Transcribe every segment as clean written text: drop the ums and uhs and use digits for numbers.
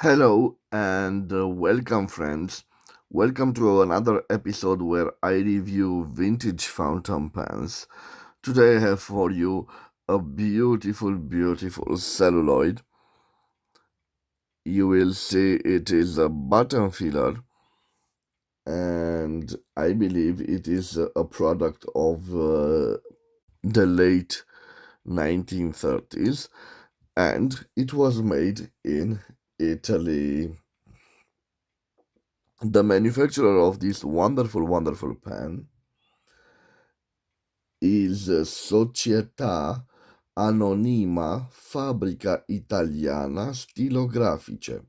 Hello and welcome, friends. Welcome to another episode where I review vintage fountain pens. Today I have for you a beautiful celluloid. You will see it is a button filler, and I believe it is a product of the late 1930s, and it was made in Italy. The manufacturer of this wonderful pen is Societa Anonima Fabbrica Italiana Stilografiche,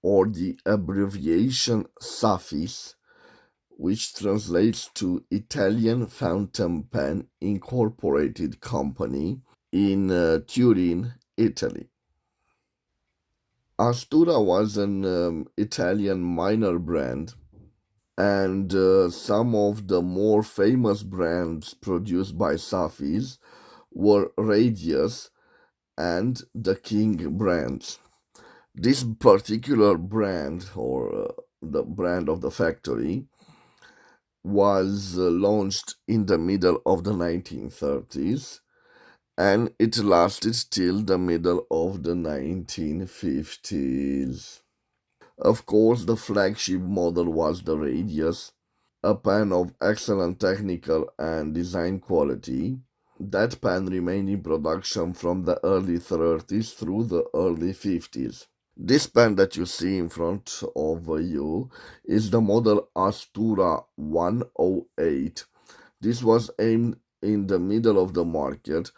or the abbreviation S.A.F.I.S, which translates to Italian Fountain Pen Incorporated Company in Turin, Italy. Astura was an Italian minor brand, and some of the more famous brands produced by S.A.F.I.S were Radius and the King brands. This particular brand, or the brand of the factory, was launched in the middle of the 1930s, and it lasted till the middle of the 1950s. Of course, the flagship model was the Radius, a pen of excellent technical and design quality. That pen remained in production from the early 30s through the early 50s. This pen that you see in front of you is the model Astura 108. This was aimed in the middle of the market,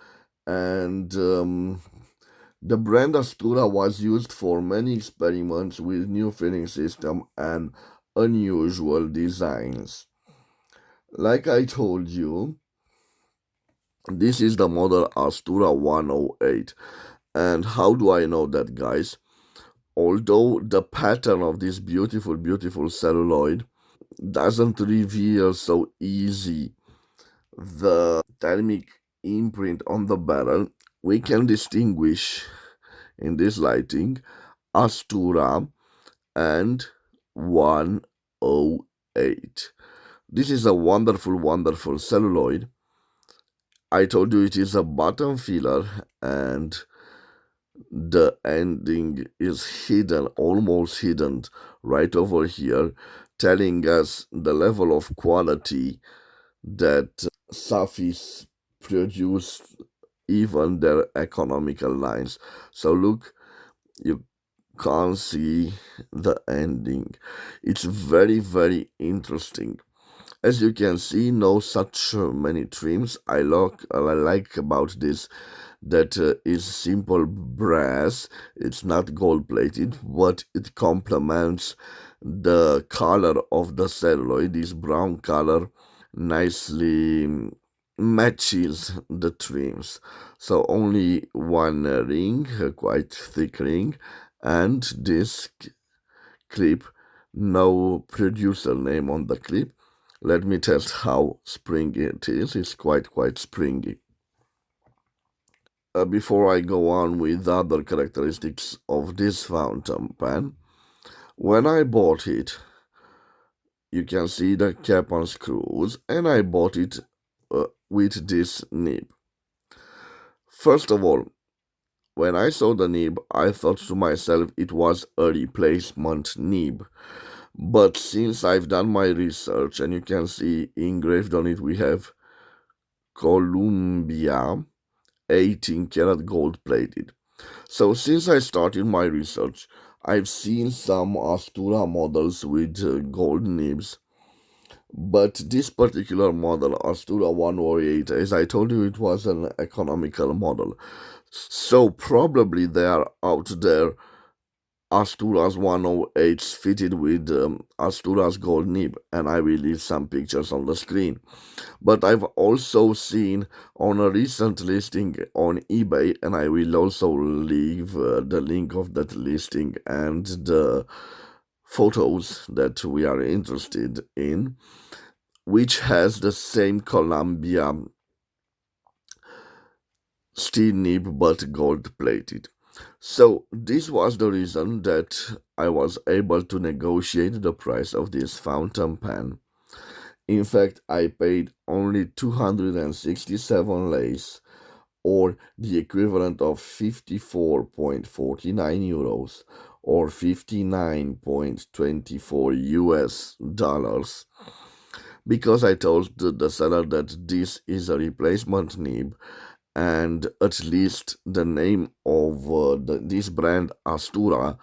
and the brand Astura was used for many experiments with new filling system and unusual designs. Like I told you, this is the model Astura 108. And how do I know that, guys? Although the pattern of this beautiful celluloid doesn't reveal so easy the thermic imprint on the barrel, we can distinguish in this lighting Astura and 108. This is a wonderful celluloid. I told you it is a bottom filler, and the ending is hidden, almost hidden, right over here, telling us the level of quality that S.A.F.I.S produce even their economical lines. So look, you can't see the ending. It's very interesting. As you can see, no such many trims. I like about this that is simple brass. It's not gold plated, but it complements the color of the celluloid. This brown color nicely matches the trims. So only one ring, a quite thick ring, and this clip, no producer name on the clip. Let me test how springy it is. It's quite springy. Before I go on with other characteristics of this fountain pen, when I bought it, you can see the cap on screws, and I bought it with this nib. First of all, when I saw the nib, I thought to myself it was a replacement nib. But since I've done my research, and you can see engraved on it, we have Columbia 18 karat gold plated. So since I started my research, I've seen some Astura models with gold nibs, but this particular model, Astura 108, as I told you, it was an economical model. So probably they are out there Astura's 108s fitted with Astura's gold nib, and I will leave some pictures on the screen. But I've also seen on a recent listing on eBay, and I will also leave the link of that listing and the photos that we are interested in, which has the same Columbia steel nib but gold plated. So this was the reason that I was able to negotiate the price of this fountain pen. In fact, I paid only 267 lays, or the equivalent of 54.49 euros, or 59.24 US dollars, because I told the seller that this is a replacement nib, and at least the name of this brand Astura,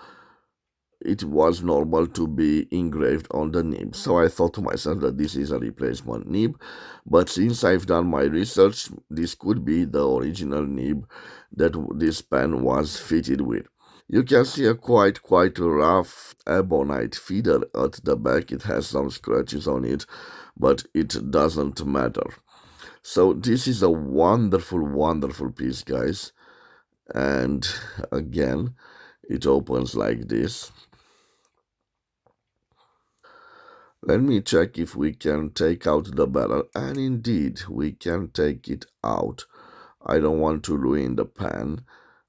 it was normal to be engraved on the nib. So I thought to myself that this is a replacement nib, but since I've done my research, this could be the original nib that this pen was fitted with. You can see a quite rough ebonite feeder at the back. It has some scratches on it, but it doesn't matter. So this is a wonderful piece, guys. And again, it opens like this. Let me check if we can take out the barrel, and indeed we can take it out. I don't want to ruin the pen,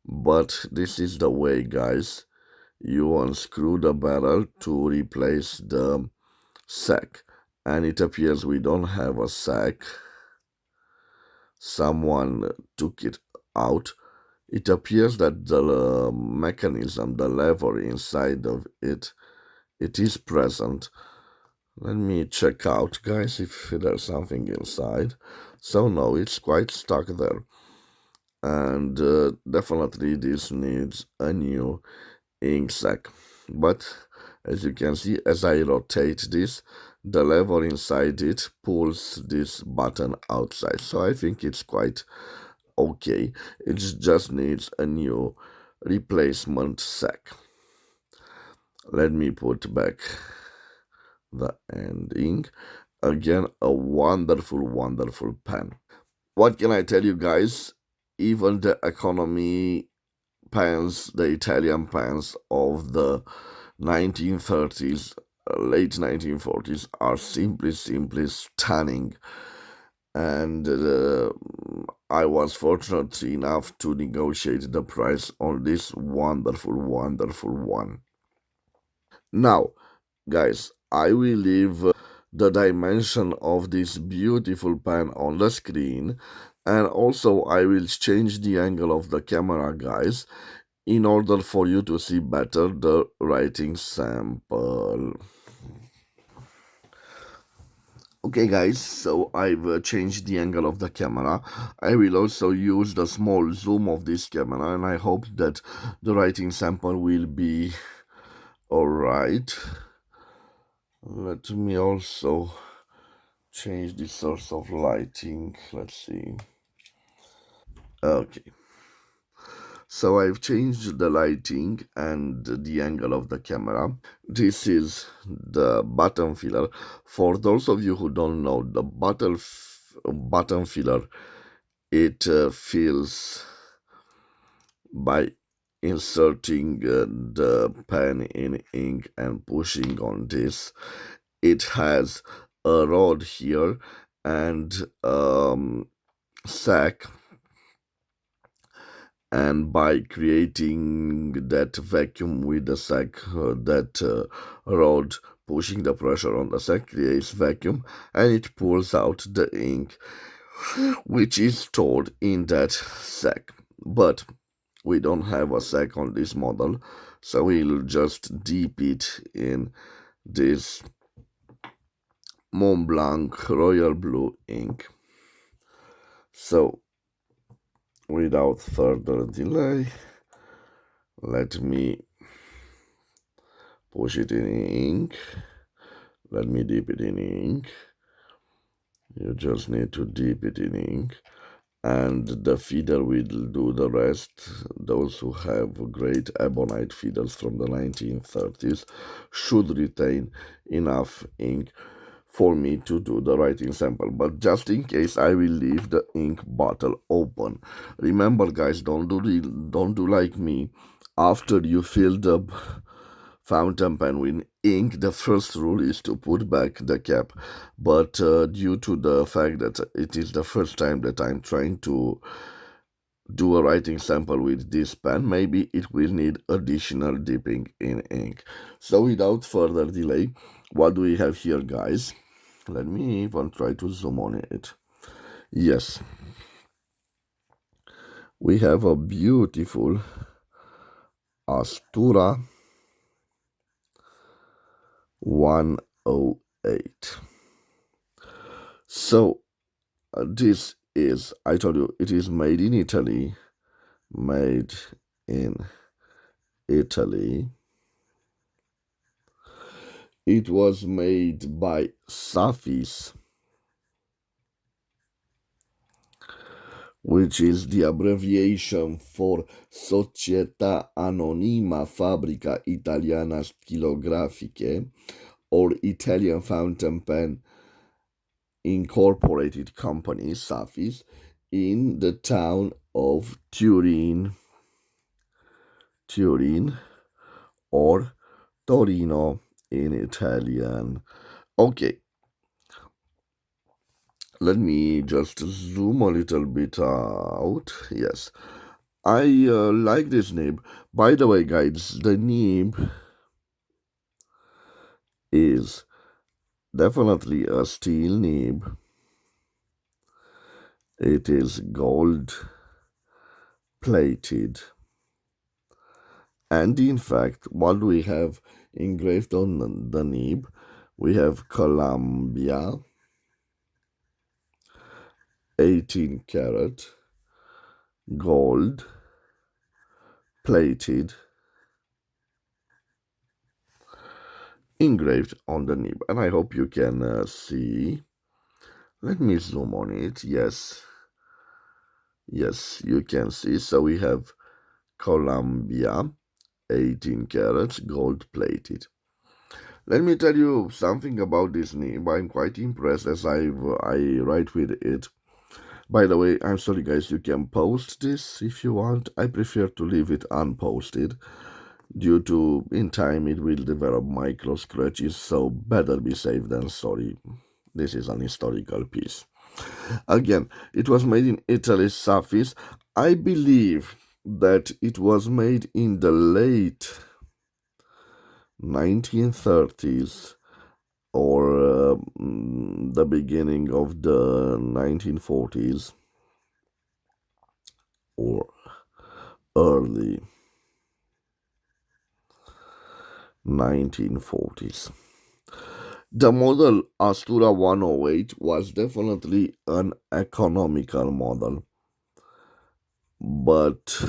but this is the way, guys. You unscrew the barrel to replace the sack, and it appears we don't have a sack. Someone took it out. It appears that the mechanism, the lever inside of it, it is present. Let me check out, guys, if there's something inside. So no, it's quite stuck there. And definitely this needs a new ink sac. But as you can see, as I rotate this, the lever inside it pulls this button outside. So I think it's quite okay. It just needs a new replacement sac. Let me put back the ending. Again, a wonderful pen. What can I tell you, guys? Even the economy pens, the Italian pens of the 1930s, late 1940s, are simply stunning. And I was fortunate enough to negotiate the price on this wonderful one. Now, guys, I will leave the dimension of this beautiful pen on the screen, and also I will change the angle of the camera, guys, in order for you to see better the writing sample. Okay, guys, so I've changed the angle of the camera. I will also use the small zoom of this camera, and I hope that the writing sample will be alright. Let me also change the source of lighting. Let's see. Okay. So I've changed the lighting and the angle of the camera. This is the button filler. For those of you who don't know, the button filler, it fills by inserting the pen in ink and pushing on this. It has a rod here and sack, and by creating that vacuum with the sack, that rod pushing the pressure on the sack creates vacuum, and it pulls out the ink which is stored in that sack. But we don't have a sack on this model, so we'll just dip it in this Mont Blanc Royal Blue ink. So without further delay, let me push it in ink. Let me dip it in ink. You just need to dip it in ink, and the feeder will do the rest. Those who have great ebonite feeders from the 1930s should retain enough ink for me to do the writing sample, but just in case I will leave the ink bottle open. Remember, guys, don't do like me. After you fill the fountain pen with ink, the first rule is to put back the cap. But due to the fact that it is the first time that I'm trying to do a writing sample with this pen, maybe it will need additional dipping in ink. So without further delay, what do we have here, guys? Let me even try to zoom on it. Yes, we have a beautiful Astura 108. So this is, I told you, it is made in Italy. Made in Italy. It was made by S.A.F.I.S, which is the abbreviation for Societa Anonima Fabbrica Italiana Stilografiche, or Italian Fountain Pen Incorporated Company, S.A.F.I.S, in the town of Turin, or Torino in Italian. Okay, let me just zoom a little bit out. Yes, I like this nib. By the way, guys, the nib is definitely a steel nib. It is gold plated. And in fact, what we have engraved on the nib, we have Columbia, 18 karat, gold plated, engraved on the nib. And I hope you can see. Let me zoom on it. Yes, you can see. So we have Columbia, 18 carats, gold plated. Let me tell you something about this nib. I'm quite impressed as I write with it. By the way, I'm sorry guys, you can post this if you want. I prefer to leave it unposted due to in time it will develop micro scratches, so better be safe than sorry. This is an historical piece. Again, it was made in Italy, S.A.F.I.S. I believe that it was made in the late 1930s or the beginning of the 1940s or early 1940s. The model Astura 108 was definitely an economical model, but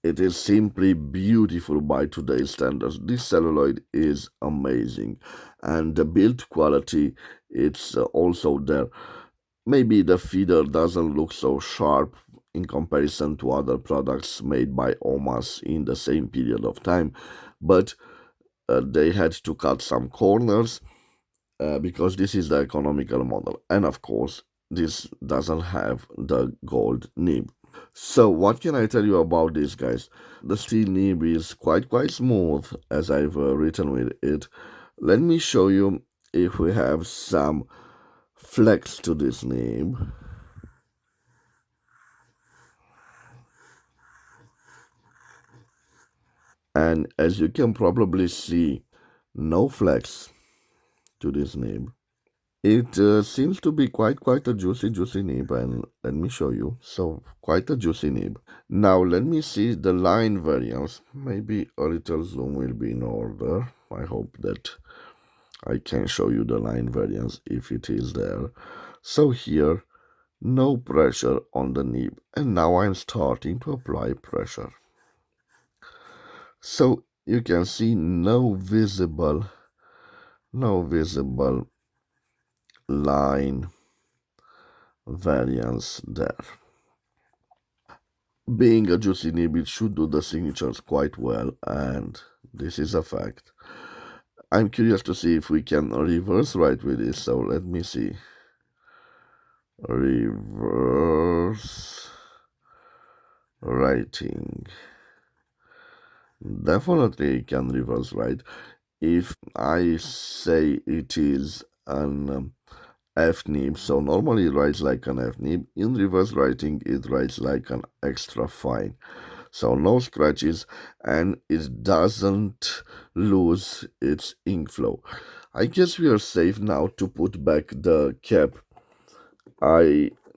it is simply beautiful by today's standards. This celluloid is amazing, and the build quality, it's also there. Maybe the feeder doesn't look so sharp in comparison to other products made by OMAS in the same period of time, but they had to cut some corners because this is the economical model. And of course, this doesn't have the gold nib. So what can I tell you about this, guys? The steel nib is quite smooth as I've written with it. Let me show you if we have some flex to this nib. And as you can probably see, no flex to this nib. It seems to be quite a juicy nib, and let me show you. So quite a juicy nib. Now let me see the line variance. Maybe a little zoom will be in order. I hope that I can show you the line variance if it is there. So here, no pressure on the nib, and now I'm starting to apply pressure. So you can see no visible line variance there. Being a juicy nib, it should do the signatures quite well, and this is a fact. I'm curious to see if we can reverse write with this, so let me see. Reverse writing. Definitely can reverse write. If I say it is an F nib. So normally it writes like an F nib. In reverse writing, it writes like an extra fine. So no scratches, and it doesn't lose its ink flow. I guess we are safe now to put back the cap.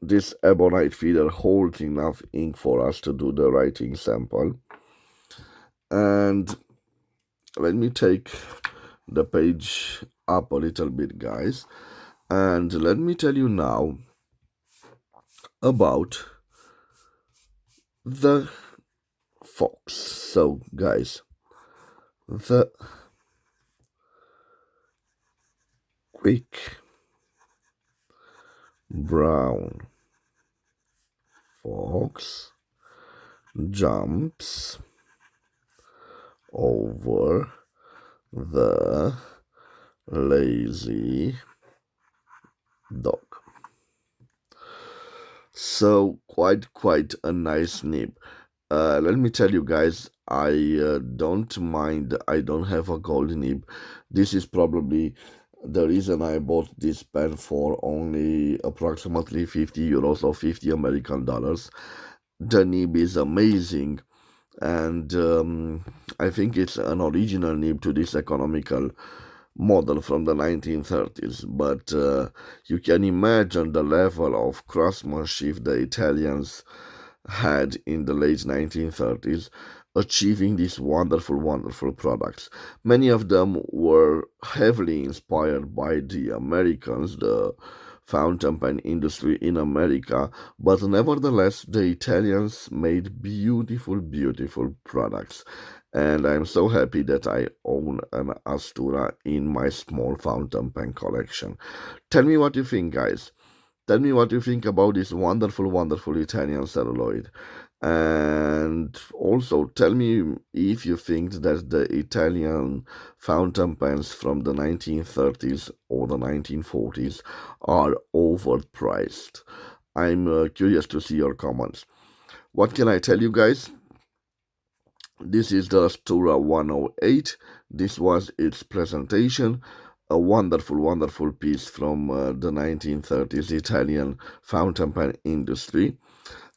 This ebonite feeder holds enough ink for us to do the writing sample. And let me take the page up a little bit, guys. And let me tell you now about the fox. So, guys, the quick brown fox jumps over the lazy dog. So quite a nice nib. Let me tell you guys, I don't mind. I don't have a gold nib. This is probably the reason I bought this pen for only approximately 50 euros or 50 American dollars. The nib is amazing, and I think it's an original nib to this economical model from the 1930s. But you can imagine the level of craftsmanship the Italians had in the late 1930s, achieving these wonderful products. Many of them were heavily inspired by the Americans, the fountain pen industry in America, but nevertheless, the Italians made beautiful products. And I'm so happy that I own an Astura in my small fountain pen collection. Tell me what you think, guys. Tell me what you think about this wonderful Italian celluloid. And also tell me if you think that the Italian fountain pens from the 1930s or the 1940s are overpriced. I'm curious to see your comments. What can I tell you, guys? This is the ASTURA 108. This was its presentation. A wonderful piece from the 1930s Italian fountain pen industry.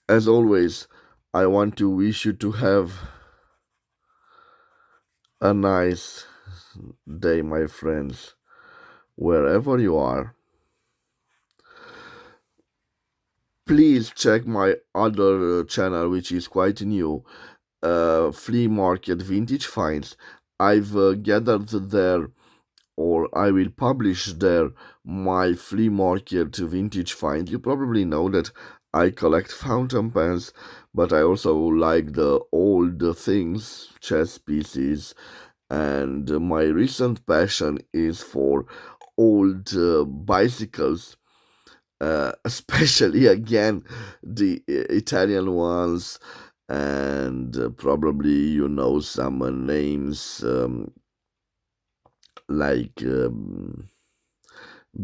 As always, I want to wish you to have a nice day, my friends, wherever you are. Please check my other channel, which is quite new, Flea Market Vintage Finds. I've gathered there, or I will publish there, my flea market vintage find. You probably know that I collect fountain pens, but I also like the old things, chess pieces, and my recent passion is for old bicycles, especially again the Italian ones, and probably you know some names like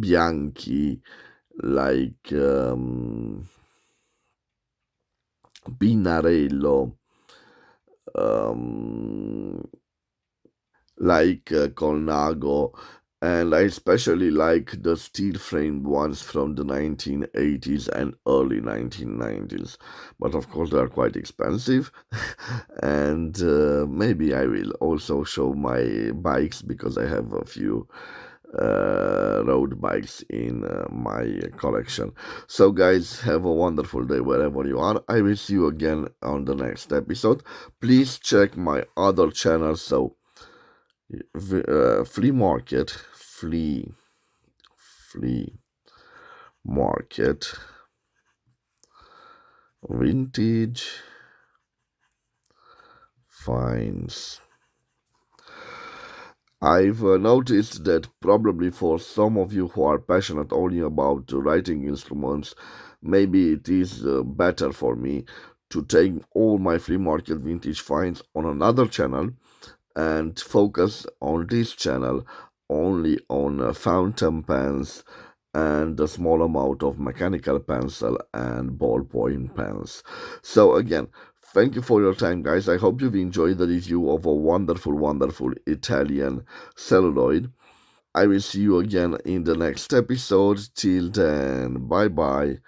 Bianchi, like Pinarello, um, like Colnago, and I especially like the steel framed ones from the 1980s and early 1990s. But of course, they are quite expensive, and maybe I will also show my bikes because I have a few road bikes in my collection. So, guys, have a wonderful day wherever you are. I will see you again on the next episode. Please check my other channel. So, flea market, flea market, vintage finds. I've noticed that probably for some of you who are passionate only about writing instruments, maybe it is better for me to take all my flea market vintage finds on another channel and focus on this channel only on fountain pens and a small amount of mechanical pencil and ballpoint pens. So again, thank you for your time, guys. I hope you've enjoyed the review of a wonderful Italian celluloid. I will see you again in the next episode. Till then, bye bye,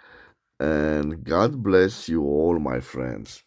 and God bless you all, my friends.